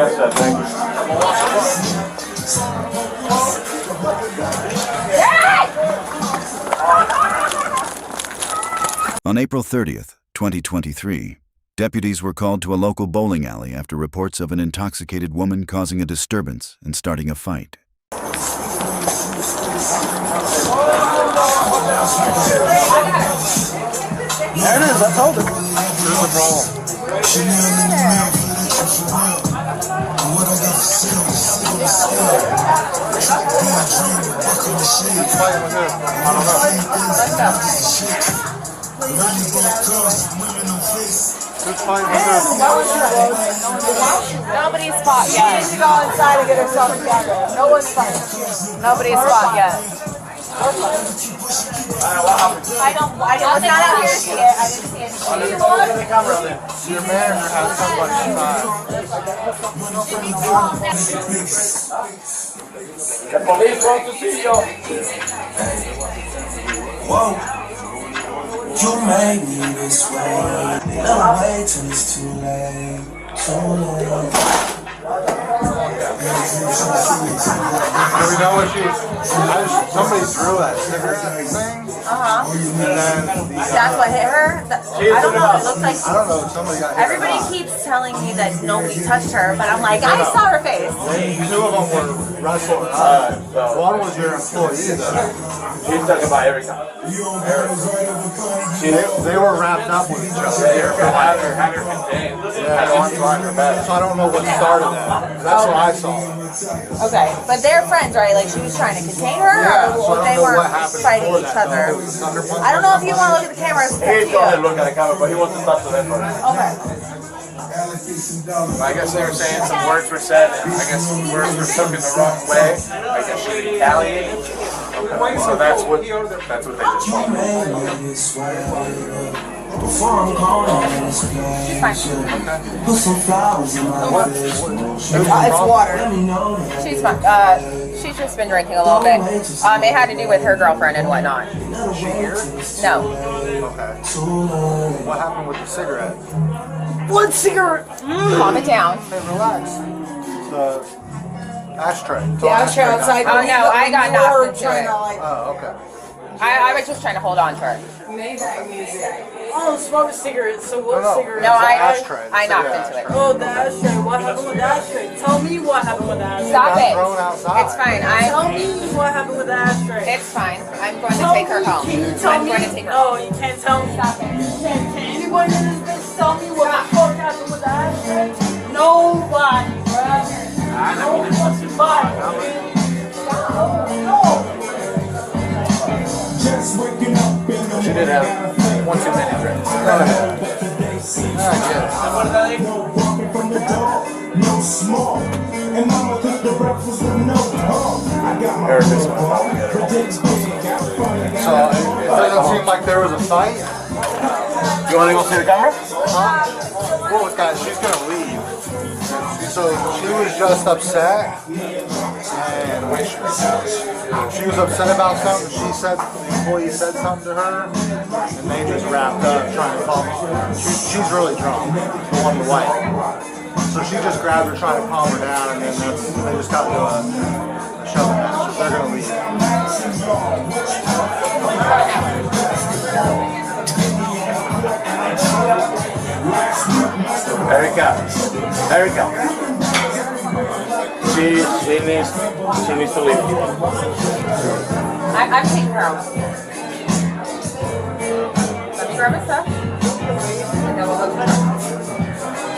Yes, sir, thank you. On April 30th, 2023, deputies were called to a local bowling alley after reports of an intoxicated woman causing a disturbance and starting a fight. There it is, I told her. There's a problem. Who's fighting with who? I don't know. Who's fighting with who? Nobody's fought yet. She needs to go inside and get herself together. No one's fighting. Nobody's fought yet. I was not out here to see it. I didn't see anything. Your manager has somebody inside. The police want to see you. Whoa, you made me this way. Never wait till it's too late. So late. Do we know what somebody threw that cigarette thing? And then That's what hit her? I don't know. It looks like I don't know. Somebody got hit. everybody keeps telling me that nobody touched her, but I'm like, I saw her face. Two of them were wrestling. One was your employee, though. She's talking about every time. They were wrapped up with each other. Have her contained. So I don't know what started that. That's what I saw. Okay, but they're friends, right? Like she was trying to contain her, or they were fighting each other. I don't know if you want to look at the cameras. He's going to look at the camera, but he wants to talk to them first. Okay. I guess they were saying some words were said, and I guess words were taken the wrong way. I guess she retaliated. Okay. So that's what they just told me. Before I'm gone, put some flowers in my face. It's water. She's fine. She's just been drinking a little bit. It had to do with her girlfriend and whatnot. Is she here? No. Okay. What happened with the cigarette? What cigarette? Calm it down. Hey, relax. The ashtray. The ashtray outside. Oh no, I got knocked into it. Oh, okay. I was just trying to hold on to her. Oh, smoke a cigarette. So what cigarette? No, I knocked into it. Oh, the ashtray. What happened with the ashtray? Tell me what happened with the ashtray. Stop it. Thrown outside. It's fine. Tell me what happened with the ashtray. It's fine. I'm going to take her home. Can you tell me? I'm going to take her No, home. you can't tell me. Stop it. Can anybody in this bitch tell me what the fuck happened with the ashtray? Nobody, bro. Nobody. She did have 1 too many drinks. Go ahead. So it doesn't seem like there was a fight. You want to go see the camera? What was that? She's gonna leave. So she was just upset, and she was upset about something. She said the employee said something to her, and they just wrapped up trying to calm her. She's really drunk, the one the wife. So she just grabbed her trying to calm her down, and then they just got to a shoving match. So they're gonna leave. Erica. She needs to leave. I'm taking her home. Let me grab my stuff. And then we'll go to the door.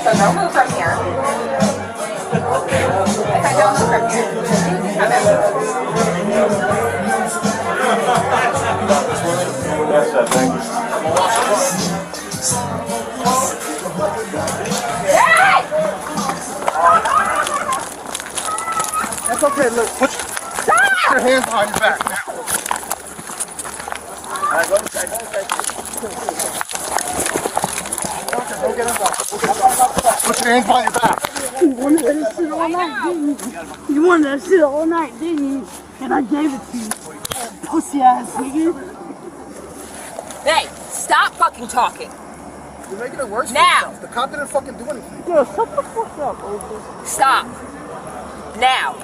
So don't move from here. Okay, don't move from here. Come in. Yes, sir, thank you. That's okay, look, put your hands behind your back now. Alright, go inside. Go get him back. Put your hands behind your back. You wanted that shit all night, didn't you? You wanted that shit all night, didn't you? And I gave it to you. Pussy ass nigga. Hey, stop fucking talking. You're making it worse for Now. yourself. The cop didn't fucking do anything. Yo, shut the fuck up, Otis. Stop. Now.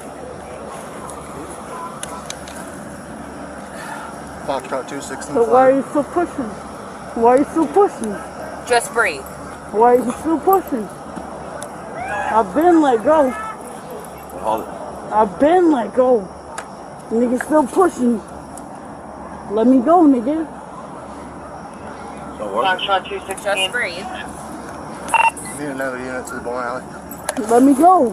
Foxtrot 216. So why are you still pushing? Why are you still pushing? Just breathe. Why are you still pushing? I've been let go. Hold it. I've been let go. Nigga still pushing. Let me go, nigga. So what? Just breathe. Need another unit to the bowling alley. Let me go.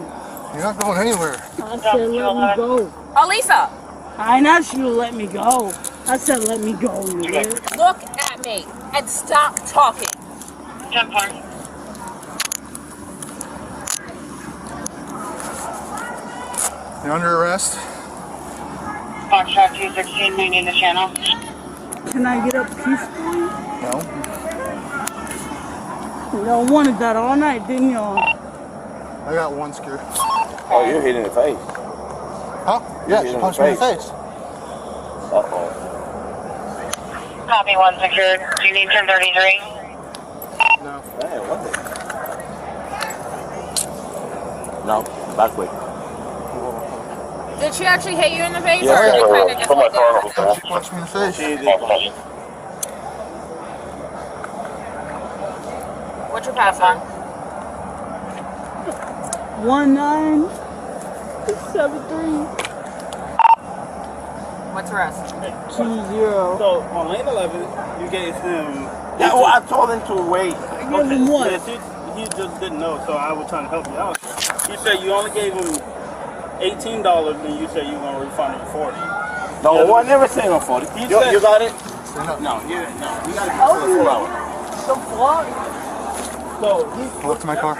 You're not going anywhere. I said let me go. Oh, Lisa, I ain't asked you to let me go. I said let me go, nigga. look at me and stop talking. 10-4. You're under arrest. Foxtrot 216, maintain the channel. Can I get up peacefully? No. Y'all wanted that all night, didn't y'all? I got one secured. Oh, you're hit in the face. Huh? Yes, Hit in the punch me in the face. face. Uh-oh. Copy 1 secured. Do you need 1033? No. Man, what the? No, back way. Did she actually hit you in the face, Yeah, or you kind of just looked at her? She punched me in the face. What's your password? 1973 What's the rest? 20. So on lane 11, you gave him. Yeah, well, I told him to wait. I gave him what? Yes, he just didn't know, so I was trying to help you out. You said you only gave him $18, and you said you were gonna refund him 40. No, well, I never said on 40. You got it? No, you got it For the full hour. The fuck? So he Pull up to my car.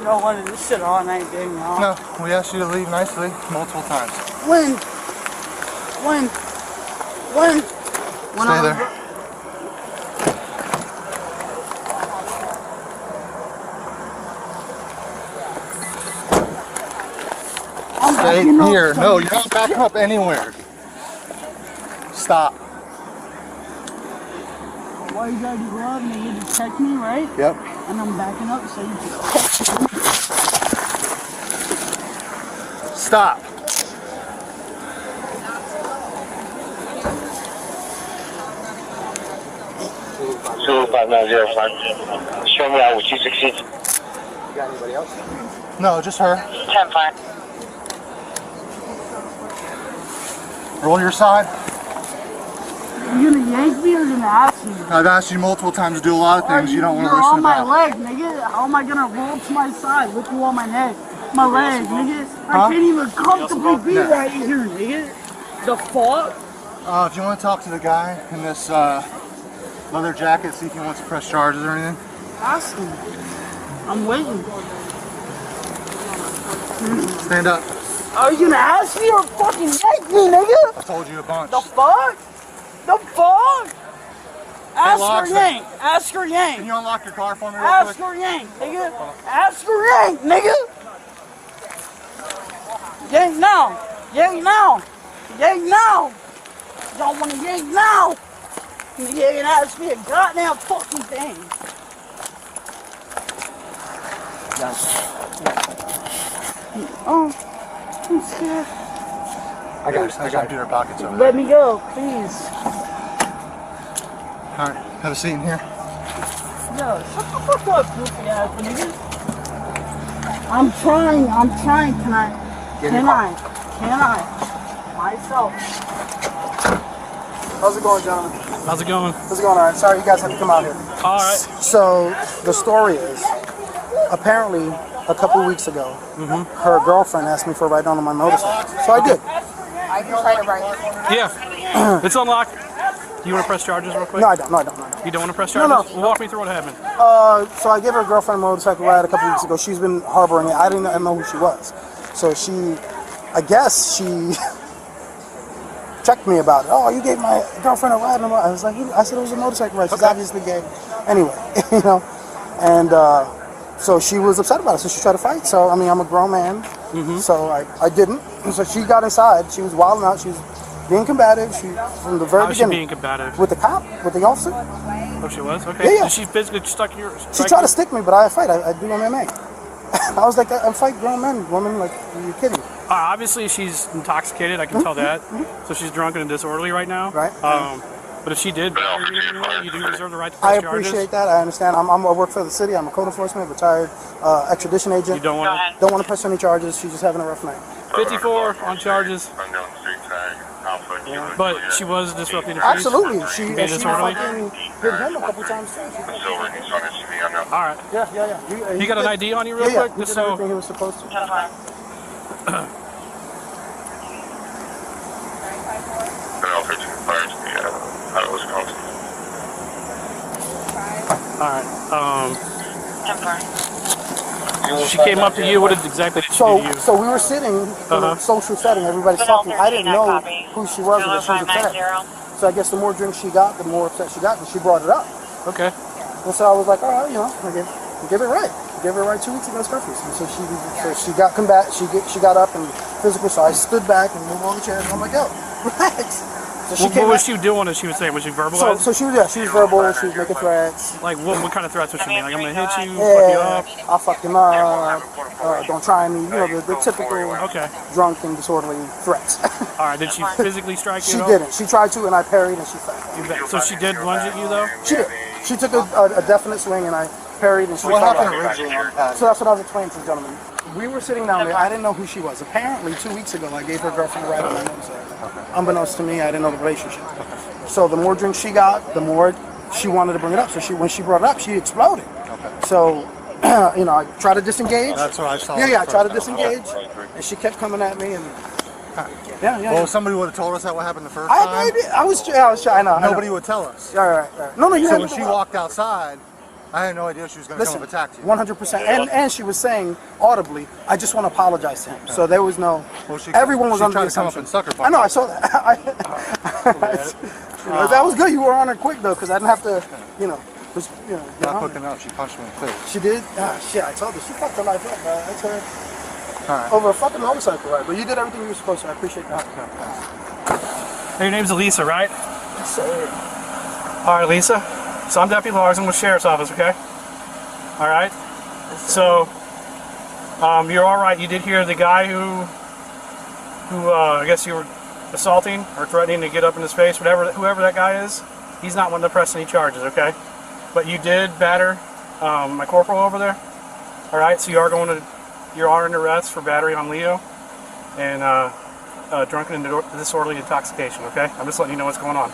Y'all wanted this shit all night, didn't y'all? No, we asked you to leave nicely multiple times. When? Stay there. I'm Stay backing up, here. son. No, you're not backing up anywhere. Stop. Why you gotta go up, nigga, to check me, right? Yep. And I'm backing up so you can. Stop. Show me out with 216. You got anybody else? No, just her. 10-5. Roll your side. You gonna yank me or you gonna ask me? I've asked you multiple times to do a lot of things you don't want to You're listen on my about. leg, nigga. How am I gonna roll to my side with you on my neck? My leg, nigga. I Huh? can't even comfortably be No. right here, nigga. The fuck? If you want to talk to the guy in this leather jacket, see if he wants to press charges or anything. Ask him. I'm waiting. Stand up. Are you gonna ask me or fucking yank me, nigga? I told you a bunch. The fuck? The fuck? Ask logs her it. yank. Ask her Can yank. you unlock your car for me real Ask quick? her yank, nigga. Ask her yank, nigga. Yank now. Yank now. Yank now. Y'all wanna yank now? Nigga ain't ask me a goddamn fucking thing. Oh, I'm scared. I got empty their pockets over there. Let me go, please. Alright, have a seat in here. Yo, shut the fuck up, goofy ass nigga. I'm trying, can I? Myself. How's it going, gentlemen? how's it going? How's it going? All right. Sorry, you guys had to come out here. All right. So the story is, apparently, a couple of weeks ago, her girlfriend asked me for a ride down on my motorcycle. So I did. I can try to write. Yeah, it's unlocked. Do you want to press charges real quick? No, I don't. You don't want to press No, charges? no. Well, walk me through what happened. So I gave her girlfriend a motorcycle ride a couple weeks ago. She's been harboring it. I didn't know who she was. So I guess she checked me about it. Oh, you gave my girlfriend a ride. I was like, I said it was a motorcycle ride. She's obviously gay. Anyway, you know, and So she was upset about it. So she tried to fight. So I mean, I'm a grown man. So I didn't. And so she got inside. She was wilding out. She was being combative. She from the very How was she beginning. being combative? With the cop, with the officer. Oh, she was? Okay. Yeah, yeah. Did she physically stuck your... She tried to stick me, but I fight. I do MMA. I was like, I fight grown men, women. Like, are you kidding? Obviously, she's intoxicated. I can tell that. So she's drunk and disorderly right now. Right. But if she did, you do reserve the right to I press charges. appreciate that. I understand. I work for the city. I'm a code enforcement, retired extradition agent. You don't want to press any charges. She's just having a rough night. 54 on charges. But she was disrupting the peace. Absolutely. She disorderly. fucking hit him a couple times too. All right. Yeah. You got an ID on you real quick? He did everything he was supposed to. All right. She came up to you. What exactly did she do to you? So we were sitting in a social setting. Everybody's talking. I didn't know who she was or that she was upset. So I guess the more drinks she got, the more upset she got, and she brought it up. Okay. And so I was like, all right, I give it right. I gave her right 2 weeks against curfews. And so she got she got up and physical. So I stood back and moved on the chair, and I'm like, yo, relax. So what was she doing as she was saying? Was she verbalizing? So she was verbal. She was making threats. Like what kind of threats was she making? Like, I'm gonna hit you, fuck you up. I'll fuck him up. Don't try me. You know the typical drunk and disorderly threats. All right. Did she physically strike you? She didn't. She tried to, and I parried, and she fell. So she did lunge at you though? She did. She took a definite swing, and I parried, and she fell. What happened originally? So that's what I was explaining to the gentleman. We were sitting down there. I didn't know who she was. Apparently, 2 weeks ago, I gave her girlfriend a ride on my motorcycle. Unbeknownst to me, I didn't know the relationship. So the more drinks she got, the more she wanted to bring it up. So when she brought it up, she exploded. So, I tried to disengage. That's what I saw. Yeah, I tried to disengage, and she kept coming at me. And Well, if somebody would have told us that what happened the first time. I was shy. I know. Nobody would tell us. All right. No, you. So when she walked outside, I had no idea she was going to come and attack you. 100%. And she was saying audibly, I just want to apologize to him. So there was no. Well, everyone was under the assumption. I know. I saw that. That was good. You were on her quick though, because I didn't have to. Not quick enough. She punched me in the face. She did. Shit. I told her she fucked her life up, bro. That's her. All right. Over a fucking motorcycle ride. But you did everything you were supposed to. I appreciate that. Hey, your name's Elisa, right? Yes, sir. All right, Lisa. So I'm Deputy Logs. I'm with Sheriff's Office, okay? All right? So, you're all right. You did hear the guy who I guess you were assaulting or threatening to get up in his face, whoever that guy is. He's not wanting to press any charges, okay? But you did batter my corporal over there. All right? So you are under arrest for battery on Leo and drunken and disorderly intoxication, okay? I'm just letting you know what's going on.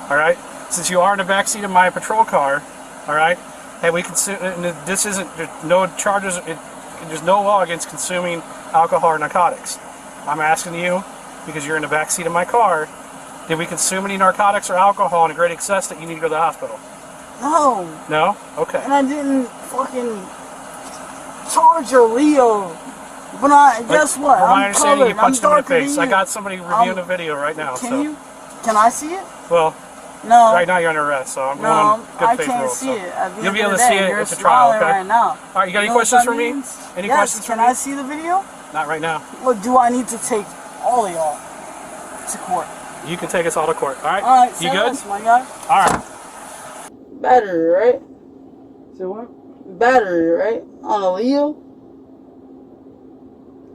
All right? Since you are in the back seat of my patrol car, all right, and there's no charges, there's no law against consuming alcohol or narcotics. I'm asking you, because you're in the back seat of my car, did we consume any narcotics or alcohol in a great excess that you need to go to the hospital? No. No? Okay. And I didn't fucking charge your Leo. But guess what? From my I'm understanding, colored. you punched him in the darker than face. you. I got somebody reviewing the video right now. Can I see it? Well, no. Right now you're under arrest, so I'm going good faith can't rules. see it. You'll be able to see it at the trial, okay? Right now. All right, you got any questions for me? Any questions for me? Can I see the video? Not right now. Well, do I need to take all of y'all to court? You can take us all to court. All right? All right, you good? My guy. All right. Battery, right? So what? Battery, right? On a Leo?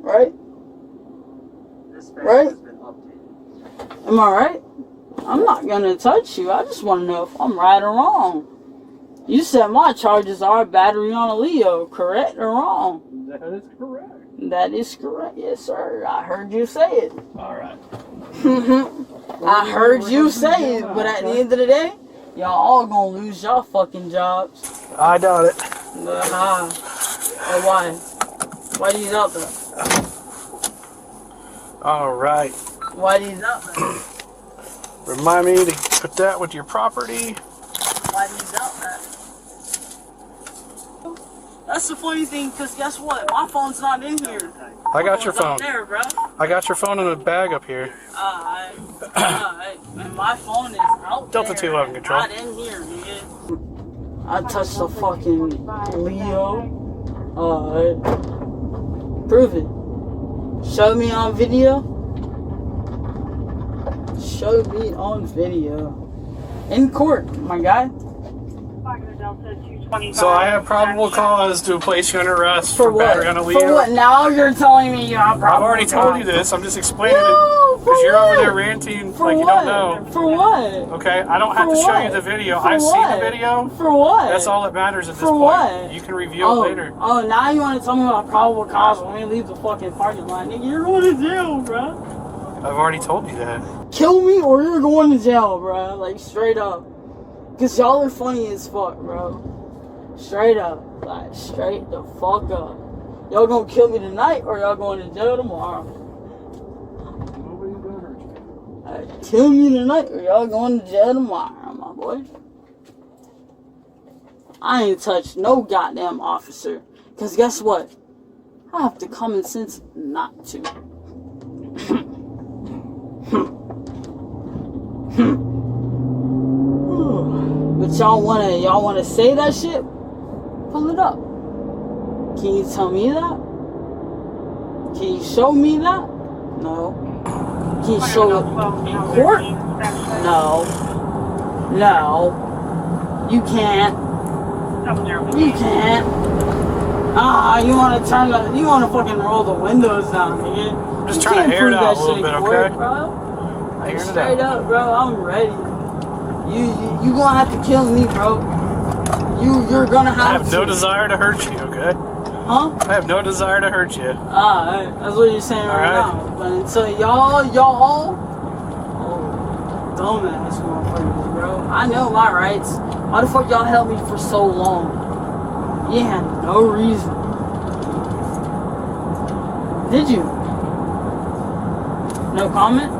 Right? Right? Am I right? I'm not gonna touch you. I just want to know if I'm right or wrong. You said my charges are battery on a Leo, correct or wrong? That is correct. That is correct, yes, sir. I heard you say it. All right. I heard you say it, but at the end of the day, y'all all gonna lose y'all fucking jobs. I doubt it. Why? Why these out there? All right. Why these out there? Remind me to put that with your property. Why these out there? That's the funny thing, because guess what? My phone's not in here. I got your phone. Out there, bro. I got your phone in a bag up here. Alright. And my phone is out Delta there. 211 control. Not in here, nigga. I touched the fucking Leo. Alright. Prove it. Show me on video. Show me on video. In court, my guy. So I have probable cause to place you under arrest For for what? battery on a Leo. For what? Now you're telling me you have I've probable already told you cause. this. I'm just explaining No, it for because you're what? over there ranting For like you what? don't know. For what? Okay, I don't have For to show what? you the video. For I've seen what? the video. For what? That's all that matters at this For point. what? You can review it later. Oh, now you want to tell me about probable cause when we leave the fucking parking lot. Nigga, you're going to jail, bro. I've already told you that. Kill me or you're going to jail, bro. Like, straight up. Because y'all are funny as fuck, bro. Straight up. Like, straight the fuck up. Y'all gonna kill me tonight or y'all going to jail tomorrow? Kill me tonight or y'all going to jail tomorrow, my boy. I ain't touched no goddamn officer. Because guess what? I have the common sense not to. But y'all wanna say that shit? Pull it up. Can you tell me that? Can you show me that? No. Can you show it in court? No. No. You can't. You can't. You wanna fucking roll the windows down, nigga. I'm just trying to air it out a little bit, okay? Like, straight up, bro, I'm ready. You gonna have to kill me, bro. You're gonna have to. I have no desire to hurt you, okay? Huh? I have no desire to hurt you. That's what you're saying right now. But until y'all, dumbass motherfuckers, bro. I know my rights. Why the fuck y'all held me for so long? You had no reason. Did you? No comment?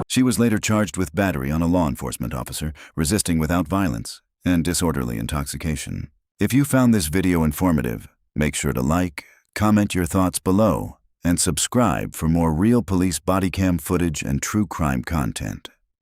She was later charged with battery on a law enforcement officer, resisting without violence, and disorderly intoxication. If you found this video informative, make sure to like, comment your thoughts below, and subscribe for more real police body cam footage and true crime content.